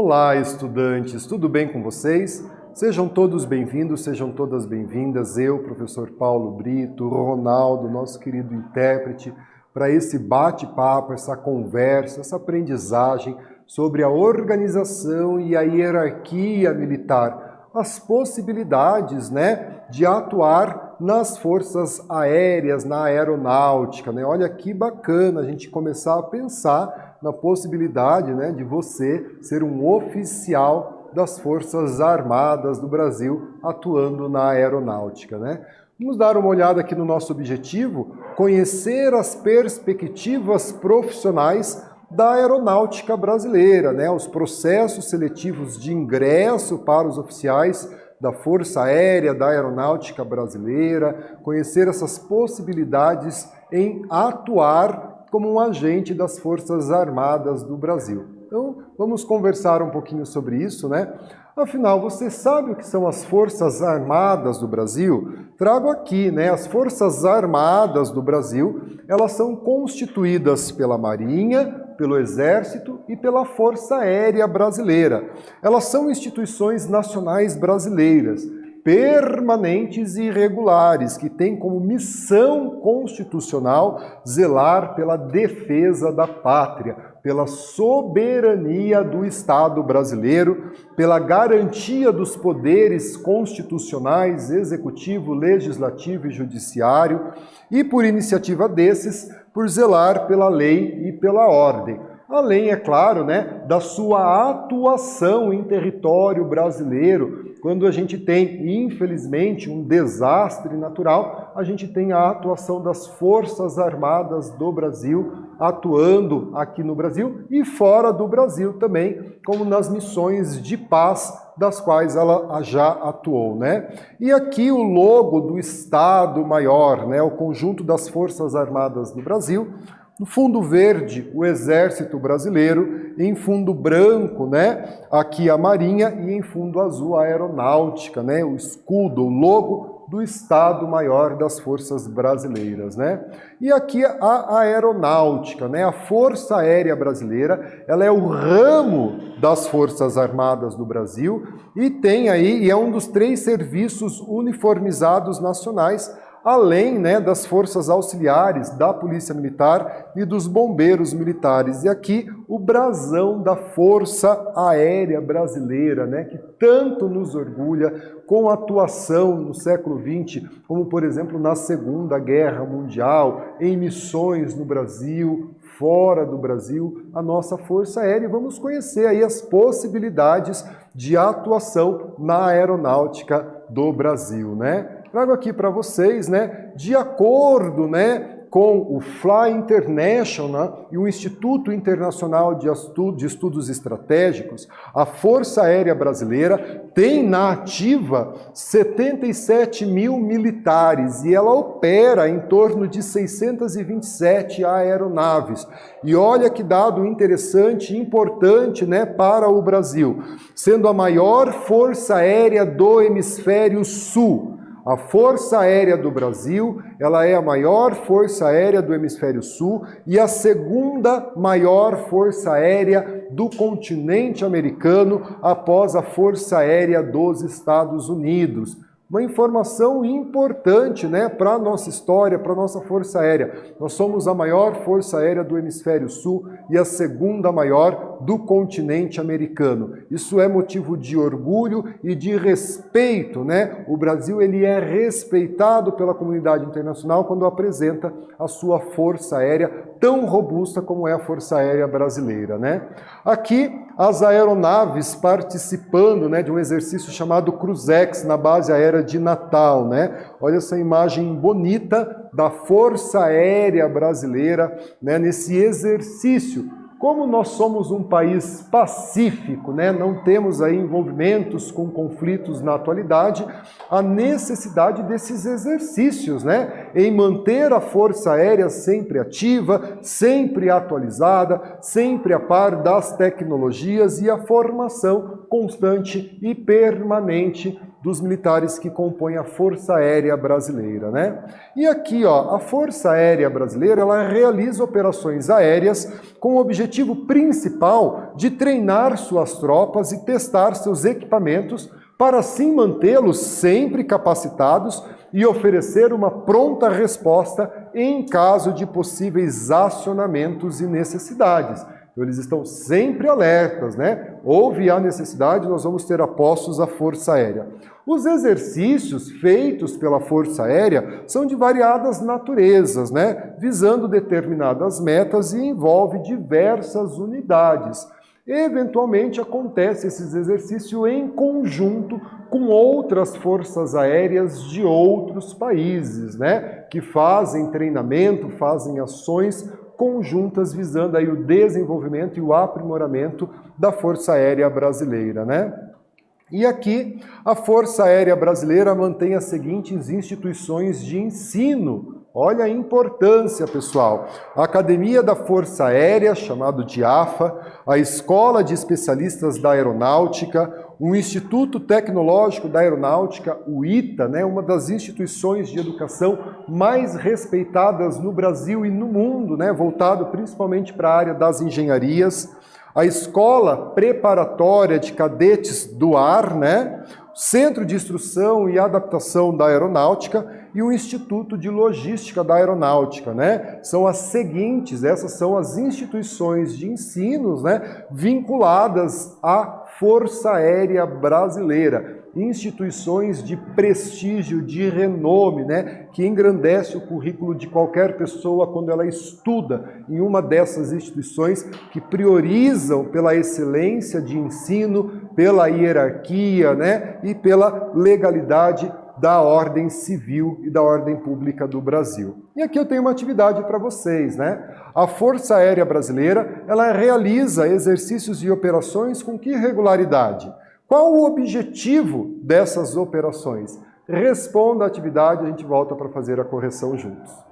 Olá, estudantes, tudo bem com vocês? Sejam todos bem-vindos, sejam todas bem-vindas. Eu, professor Paulo Brito, Ronaldo, nosso querido intérprete, para esse bate-papo, essa conversa, essa aprendizagem sobre a organização e a hierarquia militar, as possibilidades, de atuar nas forças aéreas, na aeronáutica, Olha que bacana a gente começar a pensar na possibilidade, de você ser um oficial das Forças Armadas do Brasil atuando na aeronáutica, Vamos dar uma olhada aqui no nosso objetivo, conhecer as perspectivas profissionais da aeronáutica brasileira, os processos seletivos de ingresso para os oficiais da Força Aérea, da Aeronáutica Brasileira, conhecer essas possibilidades em atuar como um agente das Forças Armadas do Brasil. Então, vamos conversar um pouquinho sobre isso, Afinal, você sabe o que são as Forças Armadas do Brasil? Trago aqui, as Forças Armadas do Brasil, elas são constituídas pela Marinha, pelo Exército e pela Força Aérea Brasileira. Elas são instituições nacionais brasileiras, permanentes e regulares, que têm como missão constitucional zelar pela defesa da pátria, pela soberania do Estado brasileiro, pela garantia dos poderes constitucionais, executivo, legislativo e judiciário, e por iniciativa desses, por zelar pela lei e pela ordem. Além, é claro, da sua atuação em território brasileiro. Quando a gente tem, infelizmente, um desastre natural, a gente tem a atuação das Forças Armadas do Brasil, atuando aqui no Brasil e fora do Brasil também, como nas missões de paz das quais ela já atuou, E aqui o logo do Estado-Maior, o conjunto das Forças Armadas do Brasil. No fundo verde, o Exército Brasileiro, em fundo branco, aqui a Marinha, e em fundo azul a Aeronáutica, o escudo, o logo do Estado-Maior das Forças Brasileiras, E aqui a Aeronáutica, a Força Aérea Brasileira, ela é o ramo das Forças Armadas do Brasil e tem aí, e é um dos 3 serviços uniformizados nacionais, além das forças auxiliares, da Polícia Militar e dos bombeiros militares. E aqui o brasão da Força Aérea Brasileira, que tanto nos orgulha com atuação no século XX, como por exemplo na Segunda Guerra Mundial, em missões no Brasil, fora do Brasil, a nossa Força Aérea. E vamos conhecer aí as possibilidades de atuação na aeronáutica do Brasil, Trago aqui para vocês, de acordo, com o Fly International e o Instituto Internacional de Estudos Estratégicos, a Força Aérea Brasileira tem na ativa 77 mil militares e ela opera em torno de 627 aeronaves. E olha que dado interessante e importante, para o Brasil, sendo a maior força aérea do Hemisfério Sul. A Força Aérea do Brasil, ela é a maior força aérea do Hemisfério Sul e a segunda maior força aérea do continente americano após a Força Aérea dos Estados Unidos. Uma informação importante, para a nossa história, para a nossa Força Aérea. Nós somos a maior Força Aérea do Hemisfério Sul e a segunda maior do continente americano. Isso é motivo de orgulho e de respeito, O Brasil, ele é respeitado pela comunidade internacional quando apresenta a sua Força Aérea tão robusta como é a Força Aérea Brasileira, Aqui, as aeronaves participando, de um exercício chamado Cruzex, na base aérea de Natal, Olha essa imagem bonita da Força Aérea Brasileira, nesse exercício. Como nós somos um país pacífico, não temos aí envolvimentos com conflitos na atualidade, a necessidade desses exercícios, em manter a Força Aérea sempre ativa, sempre atualizada, sempre a par das tecnologias e a formação constante e permanente dos militares que compõem a Força Aérea Brasileira, E aqui, a Força Aérea Brasileira, ela realiza operações aéreas com o objetivo objetivo principal de treinar suas tropas e testar seus equipamentos para assim mantê-los sempre capacitados e oferecer uma pronta resposta em caso de possíveis acionamentos e necessidades. Então, eles estão sempre alertas, né? Houve a necessidade, nós vamos ter apostos à Força Aérea. Os exercícios feitos pela Força Aérea são de variadas naturezas, né? Visando determinadas metas e envolve diversas unidades. Eventualmente acontece esses exercícios em conjunto com outras forças aéreas de outros países, né? Que fazem treinamento, fazem ações conjuntas visando aí o desenvolvimento e o aprimoramento da Força Aérea Brasileira, né? E aqui a Força Aérea Brasileira mantém as seguintes instituições de ensino. Olha a importância, pessoal. A Academia da Força Aérea, chamado de AFA, a Escola de Especialistas da Aeronáutica, o Instituto Tecnológico da Aeronáutica, o ITA, né, uma das instituições de educação mais respeitadas no Brasil e no mundo, né, voltado principalmente para a área das engenharias, a Escola Preparatória de Cadetes do Ar, né, Centro de Instrução e Adaptação da Aeronáutica e o Instituto de Logística da Aeronáutica, né? São as seguintes, essas são as instituições de ensino, né, vinculadas à Força Aérea Brasileira, instituições de prestígio, de renome, né, que engrandece o currículo de qualquer pessoa quando ela estuda em uma dessas instituições que priorizam pela excelência de ensino, pela hierarquia, né, e pela legalidade da ordem civil e da ordem pública do Brasil. E aqui eu tenho uma atividade para vocês, né? A Força Aérea Brasileira, ela realiza exercícios e operações com que regularidade? Qual o objetivo dessas operações? Responda a atividade, a gente volta para fazer a correção juntos.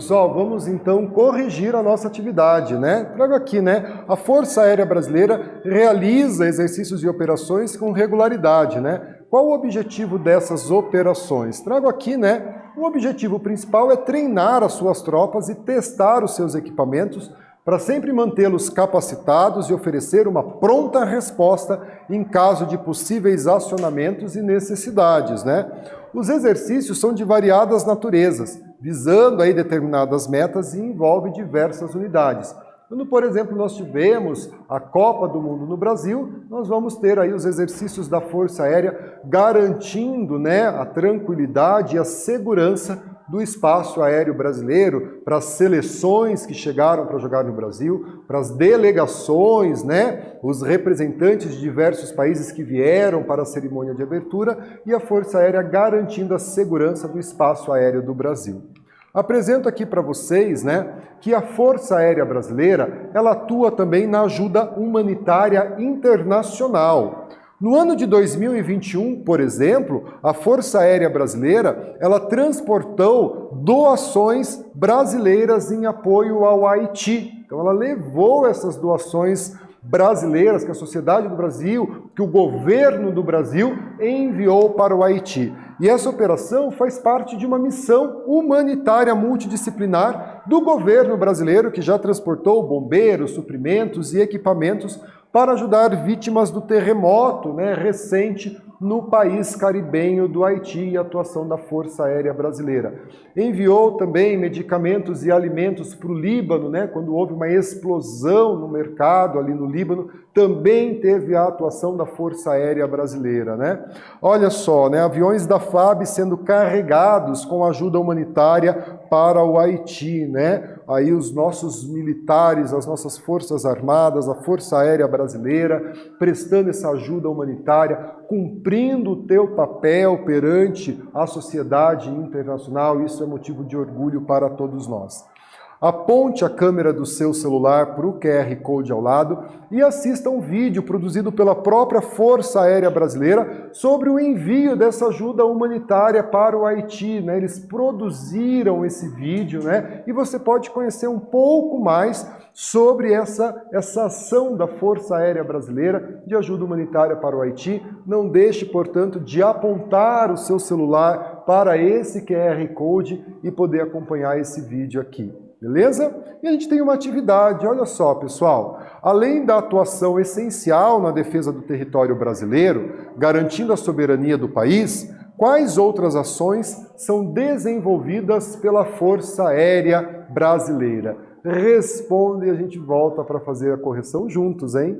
Pessoal, vamos então corrigir a nossa atividade, né? Trago aqui, né? A Força Aérea Brasileira realiza exercícios e operações com regularidade, né? Qual o objetivo dessas operações? Trago aqui, né? O objetivo principal é treinar as suas tropas e testar os seus equipamentos para sempre mantê-los capacitados e oferecer uma pronta resposta em caso de possíveis acionamentos e necessidades, né? Os exercícios são de variadas naturezas, visando aí determinadas metas e envolve diversas unidades. Quando, por exemplo, nós tivemos a Copa do Mundo no Brasil, nós vamos ter aí os exercícios da Força Aérea garantindo, né, a tranquilidade e a segurança do espaço aéreo brasileiro para as seleções que chegaram para jogar no Brasil, para as delegações, né, os representantes de diversos países que vieram para a cerimônia de abertura e a Força Aérea garantindo a segurança do espaço aéreo do Brasil. Apresento aqui para vocês, né, que a Força Aérea Brasileira, ela atua também na ajuda humanitária internacional. No ano de 2021, por exemplo, a Força Aérea Brasileira, ela transportou doações brasileiras em apoio ao Haiti. Então ela levou essas doações brasileiras que a sociedade do Brasil, que o governo do Brasil enviou para o Haiti. E essa operação faz parte de uma missão humanitária multidisciplinar do governo brasileiro, que já transportou bombeiros, suprimentos e equipamentos para ajudar vítimas do terremoto, né, recente no país caribenho do Haiti e a atuação da Força Aérea Brasileira. Enviou também medicamentos e alimentos para o Líbano, né, quando houve uma explosão no mercado ali no Líbano, também teve a atuação da Força Aérea Brasileira, né? Olha só, né, aviões da FAB sendo carregados com ajuda humanitária para o Haiti, né? Aí os nossos militares, as nossas forças armadas, a Força Aérea Brasileira, prestando essa ajuda humanitária, cumprindo o teu papel perante a sociedade internacional, isso é motivo de orgulho para todos nós. Aponte a câmera do seu celular para o QR Code ao lado e assista um vídeo produzido pela própria Força Aérea Brasileira sobre o envio dessa ajuda humanitária para o Haiti, né? Eles produziram esse vídeo, né? E você pode conhecer um pouco mais sobre essa ação da Força Aérea Brasileira de ajuda humanitária para o Haiti. Não deixe, portanto, de apontar o seu celular para esse QR Code e poder acompanhar esse vídeo aqui. Beleza? E a gente tem uma atividade, olha só, pessoal. Além da atuação essencial na defesa do território brasileiro, garantindo a soberania do país, quais outras ações são desenvolvidas pela Força Aérea Brasileira? Responde e a gente volta para fazer a correção juntos, hein?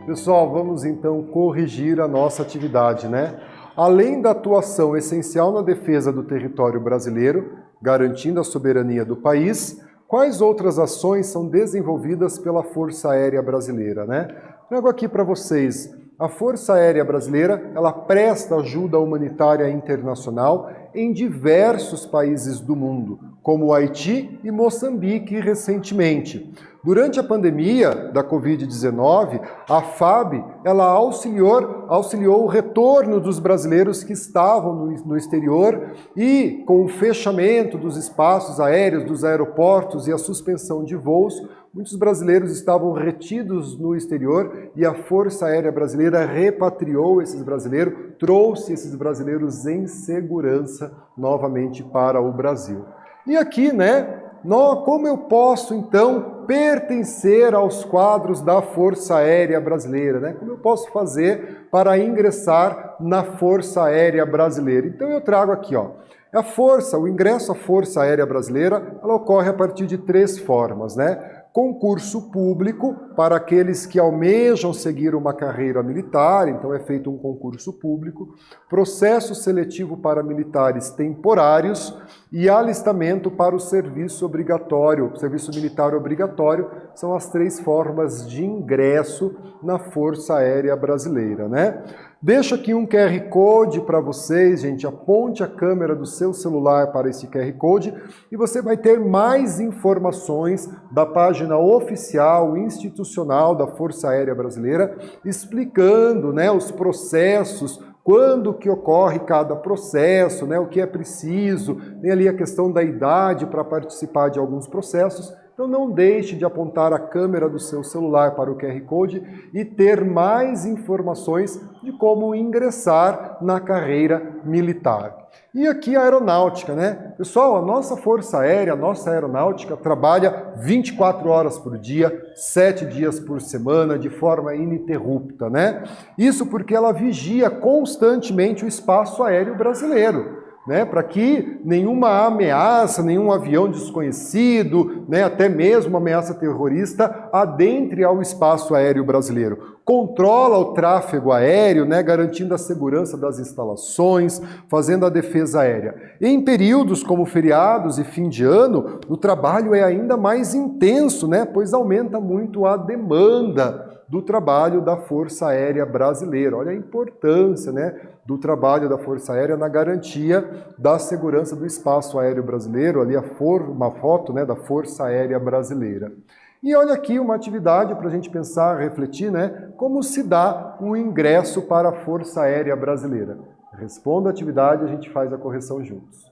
Pessoal, vamos então corrigir a nossa atividade, né? Além da atuação essencial na defesa do território brasileiro, garantindo a soberania do país, quais outras ações são desenvolvidas pela Força Aérea Brasileira, né? Trago aqui para vocês. A Força Aérea Brasileira, ela presta ajuda humanitária internacional em diversos países do mundo, como Haiti e Moçambique recentemente. Durante a pandemia da Covid-19, a FAB ela auxiliou o retorno dos brasileiros que estavam no exterior e, com o fechamento dos espaços aéreos, dos aeroportos e a suspensão de voos, muitos brasileiros estavam retidos no exterior e a Força Aérea Brasileira repatriou esses brasileiros, trouxe esses brasileiros em segurança novamente para o Brasil. E aqui, né, como eu posso então pertencer aos quadros da Força Aérea Brasileira, né? Como eu posso fazer para ingressar na Força Aérea Brasileira? Então eu trago aqui, ó, o ingresso à Força Aérea Brasileira, ela ocorre a partir de 3 formas, né? Concurso público para aqueles que almejam seguir uma carreira militar, então é feito um concurso público, processo seletivo para militares temporários e alistamento para o serviço obrigatório, serviço militar obrigatório, são as 3 formas de ingresso na Força Aérea Brasileira, né? Deixo aqui um QR Code para vocês, gente, aponte a câmera do seu celular para esse QR Code e você vai ter mais informações da página oficial, institucional da Força Aérea Brasileira, explicando, né, os processos, quando que ocorre cada processo, né, o que é preciso, tem ali a questão da idade para participar de alguns processos. Então não deixe de apontar a câmera do seu celular para o QR Code e ter mais informações de como ingressar na carreira militar. E aqui a aeronáutica, né? Pessoal, a nossa Força Aérea, a nossa aeronáutica trabalha 24 horas por dia, 7 dias por semana, de forma ininterrupta, né? Isso porque ela vigia constantemente o espaço aéreo brasileiro, né, para que nenhuma ameaça, nenhum avião desconhecido, né, até mesmo uma ameaça terrorista, adentre ao espaço aéreo brasileiro. Controla o tráfego aéreo, né, garantindo a segurança das instalações, fazendo a defesa aérea. Em períodos como feriados e fim de ano, o trabalho é ainda mais intenso, né, pois aumenta muito a demanda do trabalho da Força Aérea Brasileira. Olha a importância, né, do trabalho da Força Aérea na garantia da segurança do espaço aéreo brasileiro, ali uma foto, né, da Força Aérea Brasileira. E olha aqui uma atividade para a gente pensar, refletir, né, como se dá um ingresso para a Força Aérea Brasileira. Responda a atividade e a gente faz a correção juntos.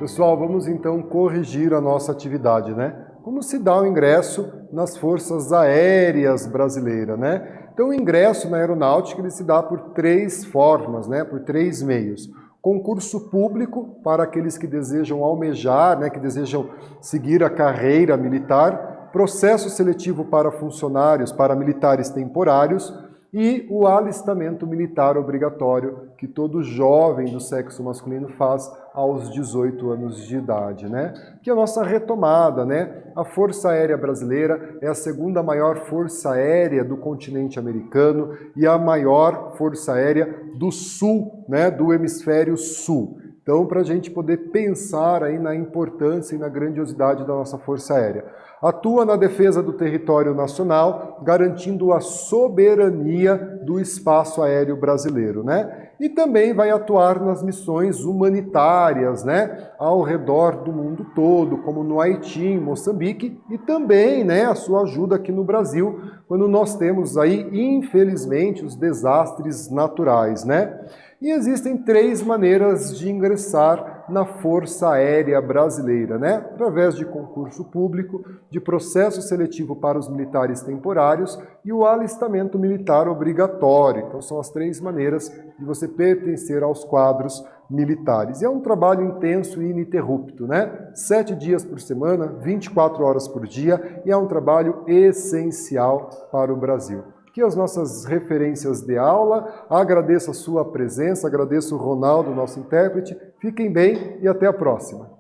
Pessoal, vamos então corrigir a nossa atividade, né? Como se dá o ingresso nas Forças Aéreas Brasileiras, né? Então, o ingresso na aeronáutica ele se dá por 3 formas, né? Por 3 meios. Concurso público, para aqueles que desejam almejar, né? Que desejam seguir a carreira militar. Processo seletivo para funcionários, para militares temporários. E o alistamento militar obrigatório que todo jovem do sexo masculino faz aos 18 anos de idade, né? Que é a nossa retomada, né? A Força Aérea Brasileira é a 2ª maior força aérea do continente americano e a maior força aérea do sul, né? Do hemisfério sul. Então, para a gente poder pensar aí na importância e na grandiosidade da nossa Força Aérea. Atua na defesa do território nacional, garantindo a soberania do espaço aéreo brasileiro, né? E também vai atuar nas missões humanitárias, né? Ao redor do mundo todo, como no Haiti, em Moçambique, e também, né, a sua ajuda aqui no Brasil, quando nós temos aí, infelizmente, os desastres naturais, né? E existem 3 maneiras de ingressar na Força Aérea Brasileira, né? Através de concurso público, de processo seletivo para os militares temporários e o alistamento militar obrigatório. Então são as 3 maneiras de você pertencer aos quadros militares. E é um trabalho intenso e ininterrupto, né? 7 dias por semana, 24 horas por dia, e é um trabalho essencial para o Brasil. Aqui as nossas referências de aula, agradeço a sua presença, agradeço o Ronaldo, nosso intérprete, fiquem bem e até a próxima.